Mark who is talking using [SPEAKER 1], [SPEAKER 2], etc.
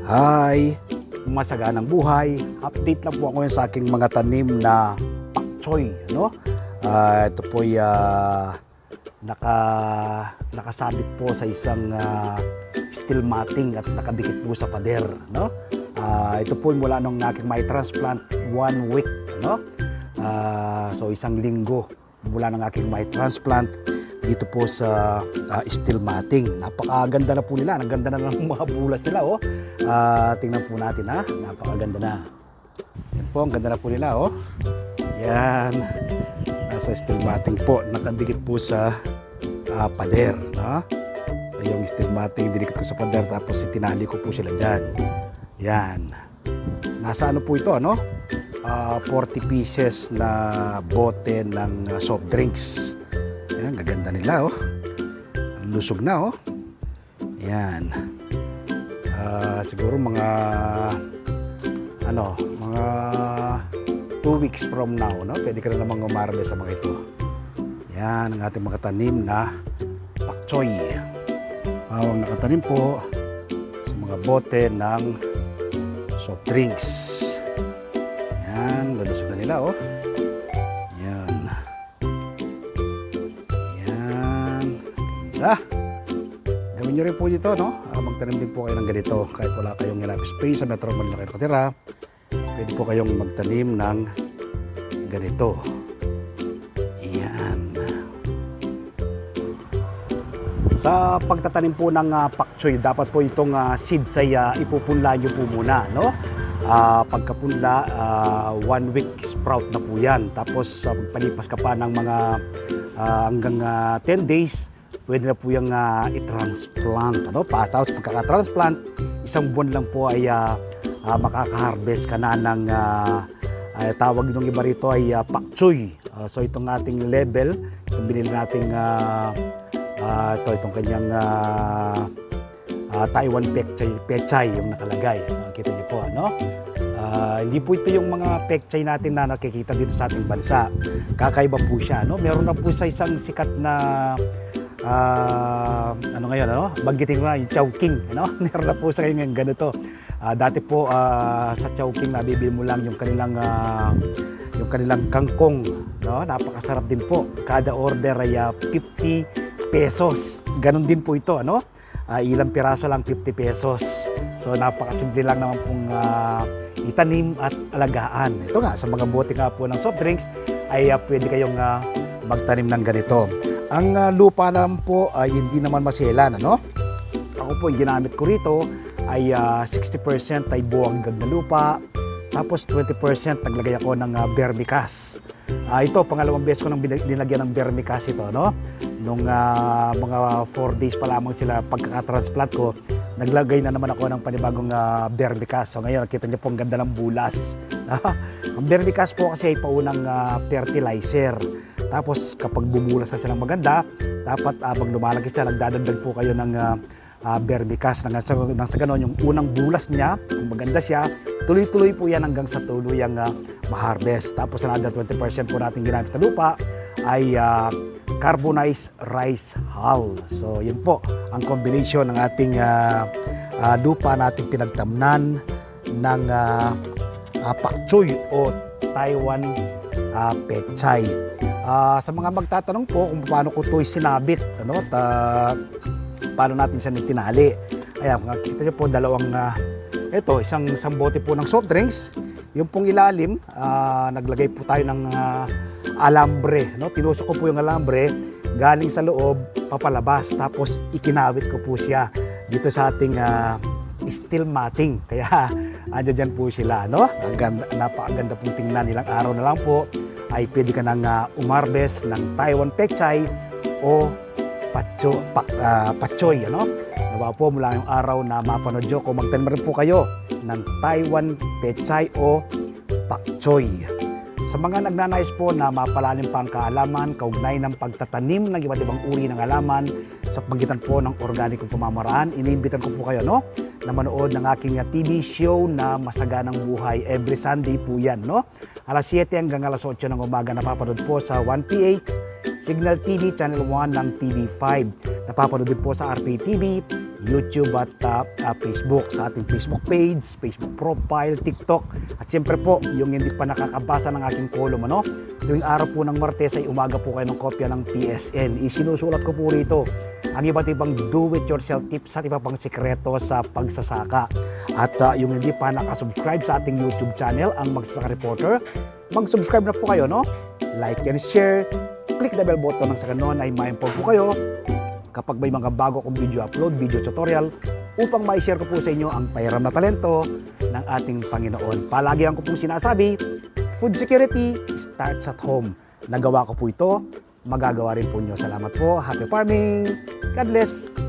[SPEAKER 1] Hi! Masaganang buhay. Update lang po ako sa aking mga tanim na pak choy. Ano? Ito po ay nakasabit po sa isang steel matting at nakadikit po sa pader. No? Ito po mula nung aking may transplant 1 week. No? So isang linggo mula ng aking may transplant dito po sa steel matting. Napakaganda na po nila. Ang ganda na ng mga bulas nila. Oh. Tingnan po natin ha. Napakaganda na. Yan po, ang ganda na po nila. Oh. Yan. Nasa steel matting po. Nakadikit po sa pader. No? Yung steel matting dinikit ko sa pader tapos itinali ko po sila dyan. Yan. Nasa ano po ito, ano? 40 pieces na bote ng soft drinks. Yan, gaganda nila, oh. Lusog na, oh. Yan. Siguro mga 2 weeks from now, no? Pwede ka na namang umarbe sa mga ito. Yan, ang ating mga tanim na pak choy. Ang nakatanim po sa mga bote ng soft drinks. Yan, lalusog na nila, oh. Yan. Yan. Gawin nyo rin po dito, no? Magtanim din po kayo ng ganito. Kahit wala kayong enough space sa Metro Manila kayo nakatira, pwede po kayong magtanim ng ganito. Yan. Sa pagtatanim po ng pak choy, dapat po itong seeds ay ipupunla nyo po muna, no? Pagkapunla, 1 week sprout na po yan. Tapos palipas ka pa ng mga hanggang 10 days, pwede na po yung i-transplant. Ano? Tapos pagkaka-transplant, isang buwan lang po ay makaka-harvest ka na ng tawag ng iba rito ay pak choy. So itong ating level, itong binili nating itong kanyang Taiwan pechay yung nakalagay. Kita niyo po, ano? Hindi po ito yung mga pechay natin na nakikita dito sa ating bansa. Kakaiba po siya, no? Meron na po sa isang sikat na ano ngayon, ano? Banggitin ko na yung Chowking, ano? Meron na po sa ngayon ganito. Dati po sa Chowking nabibili mo lang yung kanilang kangkong, no? Napakasarap din po. Kada order ay 50 pesos. Ganon din po ito, ano? Ilang piraso lang 50 pesos. So napakasimple lang naman pong itanim at alagaan. Ito nga, sa mga bote nga po ng soft drinks ay pwede kayong magtanim ng ganito. Ang lupa naman po ay hindi naman maselan, ano? Ako po, yung ginamit ko rito ay 60% ay buwanggag na lupa. Tapos 20% naglagay ako ng vermicast. Ito, pangalawang beses ko nang dinagyan ng vermicast ito, no? Nung mga 4 days pa lamang sila pagkaka-transplant ko, naglagay na naman ako ng panibagong vermicast. So ngayon, nakita niyo po ang ganda ng bulas. Ang vermicast po kasi ay paunang fertilizer. Tapos kapag bumulas na silang maganda, dapat habang lumalaki siya, nagdadagdag po kayo ng vermicast. Nang sa ganon, yung unang bulas niya, kung maganda siya, tuloy-tuloy po yan hanggang sa tuluyang ma-harvest. Tapos another 20% po natin ginamit na lupa ay carbonized rice hull. So yun po ang combination ng ating lupa nating pinagtamnan ng pak choy o Taiwan pechay. Sa mga magtatanong po kung paano ko ito sinabit, ano, paano natin siya tinali. Ayan, kita nyo po dalawang isang bote po ng soft drinks. Yung pong ilalim, naglagay po tayo ng alambre, no? Tinusok ko po yung alambre galing sa loob papalabas, tapos ikinawit ko po siya dito sa ating steel matting. Kaya andyan po sila, no? Napakaganda pong tingnan. Ilang araw na lang po ay pwede ka nang umarbes ng Taiwan pechay o pachoy, ano? Nawa po mula yung araw na mapanood nyo, kung magtanim rin po kayo ng Taiwan pechay o pak choy. Sa mga nagnanais po na mapalalim pa ang kaalaman, kaugnay ng pagtatanim ng iba't ibang uri ng halaman sa pagitan po ng organikong pamamaraan, iniimbitan ko po kayo, no, na manood ng aking TV show na Masaganang Buhay. Every Sunday po yan, no? Alas 7 hanggang alas 8 ng umaga, napapanood po sa 1PH Signal TV Channel 1 ng TV5. Napapanood din po sa RPTV YouTube at Facebook, sa ating Facebook page, Facebook profile, TikTok. At siyempre po, yung hindi pa nakakabasa ng aking column, tuwing araw po ng Martes ay umaga po kayo ng kopya ng PSN. Isinusulat ko po rito ang iba't ibang do-it-yourself tips at iba pang sikreto sa pagsasaka. At yung hindi pa nakasubscribe sa ating YouTube channel, ang Magsasaka Reporter, mag-subscribe na po kayo, like and share, click the bell button nang sa ganon ay ma-inform po kayo kapag may mga bago kong video upload, video tutorial, upang ma-share ko po sa inyo ang pahiram na talento ng ating Panginoon. Palagi ko pong sinasabi, food security starts at home. Nagawa ko po ito, magagawa rin po nyo. Salamat po. Happy farming! God bless!